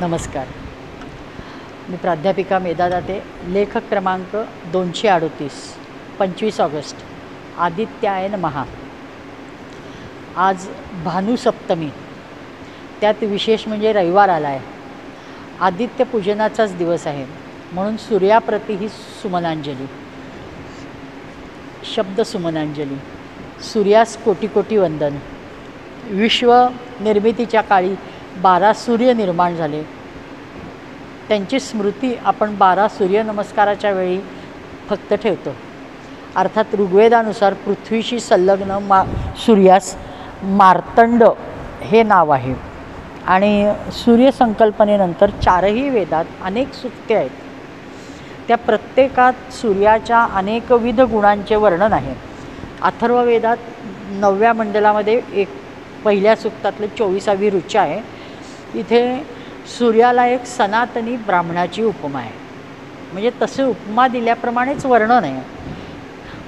नमस्कार. मी प्राध्यापिका मेधा दाते. लेखक क्रमांक 238, 25 ऑगस्ट. आदित्याय नमः. आज भानुसप्तमी, त्यात विशेष म्हणजे रविवार आला आहे. आदित्य पूजनाचाच दिवस आहे, म्हणून सूर्याप्रती ही सुमनांजली. शब्द सुमनांजली. सूर्यास कोटी कोटी वंदन. विश्व निर्मितीच्या काळी 12 सूर्य निर्माण झाले. त्यांची स्मृती आपण 12 सूर्यनमस्काराच्या वेळी फक्त ठेवतो. अर्थात ऋग्वेदानुसार पृथ्वीशी संलग्न सूर्यास मार्तंड हे नाव आहे. आणि सूर्यसंकल्पनेनंतर 4ही वेदात अनेक सूक्ते आहेत. त्या प्रत्येकात सूर्याच्या अनेकविध गुणांचे वर्णन आहे. अथर्ववेदात 9व्या मंडलामध्ये पहिल्या सूक्तातले 24वी ऋचा आहे. इथे सूर्याला एक सनातनी ब्राह्मणाची उपमा आहे. म्हणजे तसे उपमा दिल्याप्रमाणेच वर्णन आहे.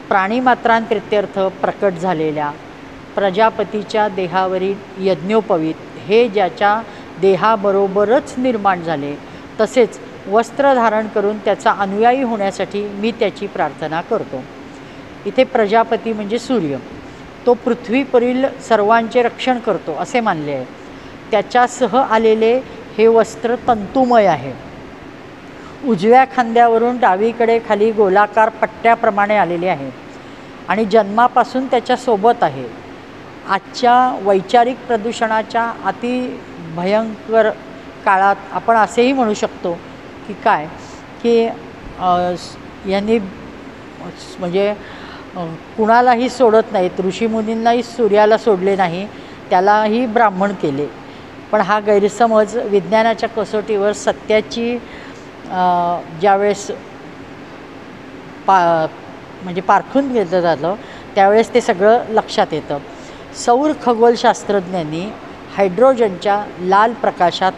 प्राणीमात्रांप्रित्यर्थ प्रकट झालेल्या प्रजापतीच्या देहावरील यज्ञोपवीत हे ज्याच्या देहाबरोबरच निर्माण झाले, तसेच वस्त्र धारण करून त्याचा अनुयायी होण्यासाठी मी त्याची प्रार्थना करतो. इथे प्रजापती म्हणजे सूर्य, तो पृथ्वीवरील सर्वांचे रक्षण करतो असे मानले आहे. त्याच्यासह आलेले हे वस्त्र तंतुमय आहे. उजव्या खांद्यावरून डावीकडे खाली गोलाकार पट्ट्याप्रमाणे आलेले आहे आणि जन्मापासून त्याच्यासोबत आहे. आजच्या वैचारिक प्रदूषणाच्या अति भयंकर काळात आपण असेही म्हणू शकतो की काय की यांनी म्हणजे कुणालाही सोडत नाहीत. ऋषीमुनींनाही सूर्याला सोडले नाही, त्यालाही ब्राह्मण केले. पण हा गैरसमज विज्ञानाच्या कसोटीवर सत्याची ज्यावेळेस म्हणजे पारखून घेतलं जातं त्यावेळेस ते सगळं लक्षात येतं. सौर खगोलशास्त्रज्ञांनी हायड्रोजनच्या लाल प्रकाशात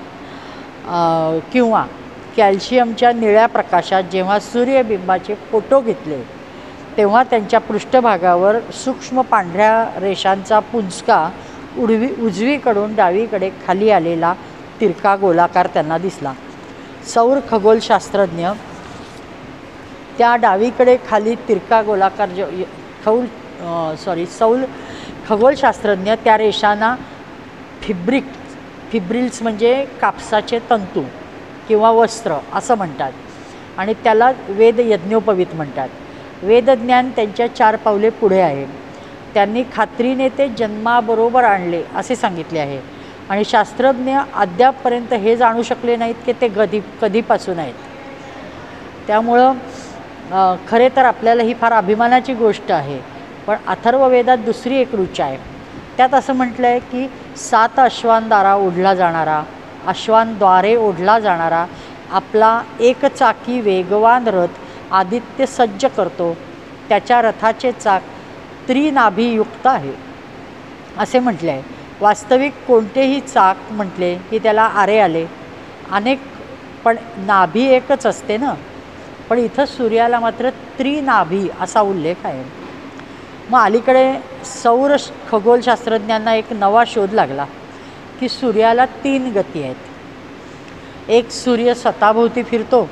किंवा कॅल्शियमच्या निळ्या प्रकाशात जेव्हा सूर्यबिंबाचे फोटो घेतले, तेव्हा त्यांच्या पृष्ठभागावर सूक्ष्म पांढऱ्या रेषांचा पुंजका उजवीकडून डावीकडे खाली आलेला तिरका गोलाकार त्यांना दिसला. सौर खगोलशास्त्रज्ञ त्या डावीकडे खाली तिरका गोलाकार सौर खगोलशास्त्रज्ञ त्या रेषांना फिब्रिल्स म्हणजे कापसाचे तंतू किंवा वस्त्र असं म्हणतात आणि त्याला वेद यज्ञोपवीत म्हणतात. वेदज्ञान त्यांच्या 4 पावले पुढे आहे. त्यांनी खात्रीने ते जन्माबरोबर आणले असे सांगितले आहे आणि शास्त्रज्ञ अद्यापपर्यंत हे जाणू शकले नाहीत की ते कधीपासून आहेत. त्यामुळं खरे तर आपल्याला ही फार अभिमानाची गोष्ट आहे. पण अथर्ववेदात दुसरी एक ऋचा आहे. त्यात असं म्हटलं आहे की 7 अश्वांद्वारे ओढला जाणारा आपला एकचाकी वेगवान रथ आदित्य सज्ज करतो. त्याच्या रथाचे चाक त्रिनाभीयुक्त आहे असे म्हटले आहे. वास्तविक कोणतेही चाक म्हटले की त्याला आरे आले अनेक, पण नाभी एकच असते ना. पण इथं सूर्याला मात्र त्रिनाभी असा उल्लेख आहे. मग अलीकडे सौर खगोलशास्त्रज्ञांना एक नवा शोध लागला की सूर्याला 3 गती आहेत. एक, सूर्य स्वतःभोवती फिरतो,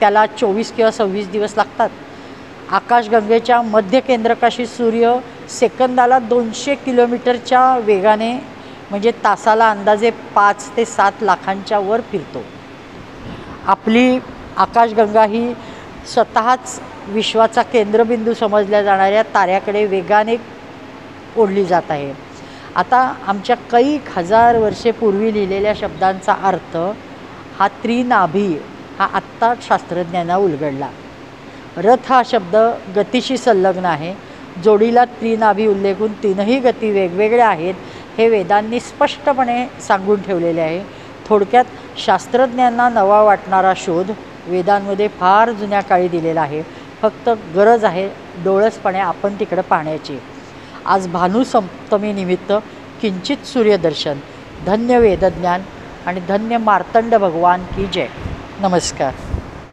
त्याला 24 किंवा 26 दिवस लागतात. आकाशगंगेच्या मध्य केंद्रकाशी सूर्य सेकंदाला 200 किलोमीटरच्या वेगाने म्हणजे तासाला अंदाजे 5 ते 7 लाखांच्या वर फिरतो. आपली आकाशगंगा ही स्वतःच विश्वाचा केंद्रबिंदू समजल्या जाणाऱ्या ताऱ्याकडे वेगाने ओढली जात आहे. आता आमच्या कैक हजार वर्षे पूर्वी लिहिलेल्या शब्दांचा अर्थ हा त्रिनाभी हा आत्ता शास्त्रज्ञांना उलगडला. रथ हा शब्द गतीशी संलग्न आहे. जोडीला त्रिनाभी उल्लेखून 3ही गती वेगवेगळ्या आहेत हे वेदांनी स्पष्टपणे सांगून ठेवलेले आहे. थोडक्यात शास्त्रज्ञांना नवा वाटणारा शोध वेदांमध्ये फार जुन्या काळी दिलेला आहे. फक्त गरज आहे डोळसपणे आपण तिकडं पाहण्याची. आज भानुसप्तमी निमित्त किंचित सूर्यदर्शन. धन्य वेदज्ञान आणि धन्य मार्तंड भगवान की जय. नमस्कार.